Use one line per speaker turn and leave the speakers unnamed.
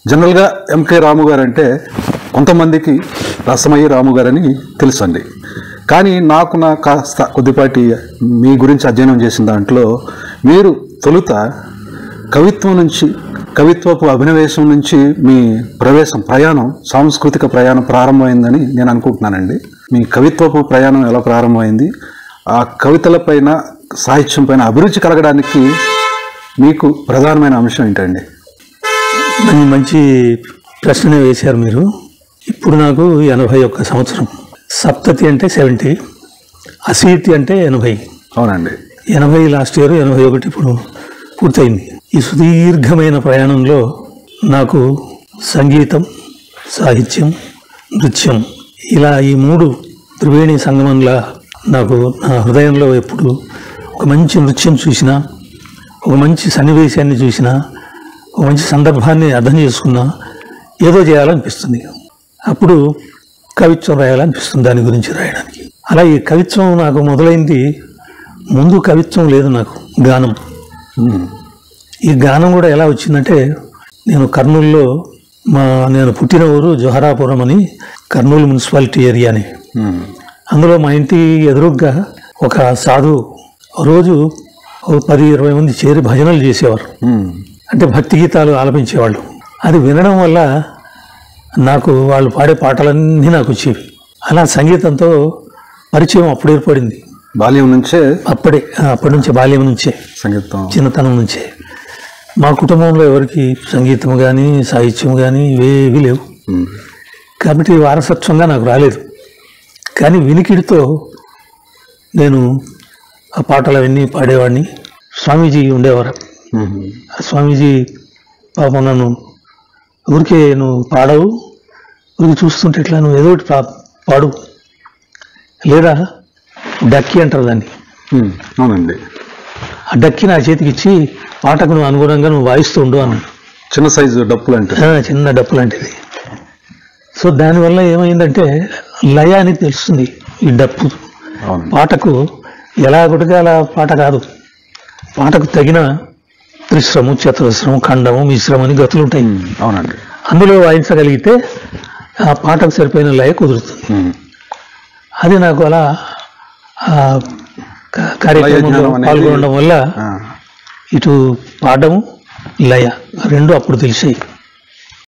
జనరల్గా ఎంకే రాము గారు అంటే కొంతమందికి రసమయ్య రాము గారని తెలుసు అండి. కానీ నా కాస్త కొద్దిపాటి మీ గురించి అధ్యయనం చేసిన దాంట్లో మీరు తొలుత కవిత్వపు అభినవేశం నుంచి మీ ప్రయాణం సాంస్కృతిక ప్రయాణం ప్రారంభమైందని నేను అనుకుంటున్నానండి. మీ కవిత్వపు ప్రయాణం ఎలా ప్రారంభమైంది, ఆ కవితలపైన సాహిత్యం పైన అభిరుచి కలగడానికి మీకు ప్రధానమైన అంశం ఏంటండి?
మంచి ప్రశ్న వేశారు మీరు. ఇప్పుడు నాకు 81 సంవత్సరం. సప్తతి అంటే 70, అశీతి అంటే 80.
అవునండి.
80 లాస్ట్ ఇయర్, 81 ఇప్పుడు పూర్తయింది. ఈ సుదీర్ఘమైన ప్రయాణంలో నాకు సంగీతం, సాహిత్యం, నృత్యం ఇలా ఈ 3 త్రివేణి సంగమంలా నాకు నా హృదయంలో ఎప్పుడు ఒక మంచి నృత్యం చూసినా, ఒక మంచి సన్నివేశాన్ని చూసినా, ఒక మంచి సందర్భాన్ని అర్థం చేసుకున్నా ఏదో చేయాలనిపిస్తుంది. అప్పుడు కవిత్వం రాయాలనిపిస్తుంది, దాని గురించి రాయడానికి. అలా ఈ కవిత్వం నాకు మొదలైంది. ముందు కవిత్వం లేదు, నాకు గానం. ఈ గానం కూడా ఎలా వచ్చిందంటే, నేను కర్నూలులో నేను పుట్టిన ఊరు జోహరాపురం అని, కర్నూలు మున్సిపాలిటీ ఏరియా అని. అందులో మా ఇంటి ఎదురుగ్గా ఒక సాధువు రోజు 10-20 మంది చేరి భజనలు చేసేవారు. అంటే భక్తి గీతాలు ఆలపించేవాళ్ళు. అది వినడం వల్ల నాకు వాళ్ళు పాడే పాటలన్నీ నాకు వచ్చేవి. అలా సంగీతంతో పరిచయం అప్పుడు ఏర్పడింది.
బాల్యం నుంచే?
అప్పటి నుంచే, బాల్యం నుంచే,
సంగీతం
చిన్నతనం నుంచే. మా కుటుంబంలో ఎవరికి సంగీతం కానీ సాహిత్యం కానీ ఇవేవి లేవు. కాబట్టి వారసత్వంగా నాకు రాలేదు. కానీ వినికిడితో నేను ఆ పాటలు అవన్నీ పాడేవాడిని. స్వామీజీ ఉండేవారు. స్వామీజీ పాపం నన్ను ఊరికే నువ్వు పాడవు, ఊరికి చూస్తుంటే ఇట్లా నువ్వు ఏదో ఒకటి పాడు, లేదా డక్కి అంటారు దాన్ని.
అవునండి.
ఆ డక్కి నా చేతికి ఇచ్చి పాటకు నువ్వు అనుగుణంగా నువ్వు వాయిస్తూ ఉండు అన్నాడు.
చిన్న సైజు డప్పులు అంటే?
చిన్న డప్పు లాంటిది. సో దానివల్ల ఏమైందంటే లయ అని తెలుస్తుంది. ఈ డప్పు పాటకు ఎలా కొడితే అలా పాట కాదు. పాటకు తగిన త్రిశ్రము, చతురస్రము, ఖండము, మిశ్రము అని గతులు ఉంటాయి.
అవునండి.
అందులో వాయించగలిగితే ఆ పాటకు సరిపోయిన లయ కుదురుతుంది. అది నాకు అలా కార్యక్రమంలో పాల్గొనడం వల్ల ఇటు పాడము, లయ రెండు అప్పుడు తెలిసాయి.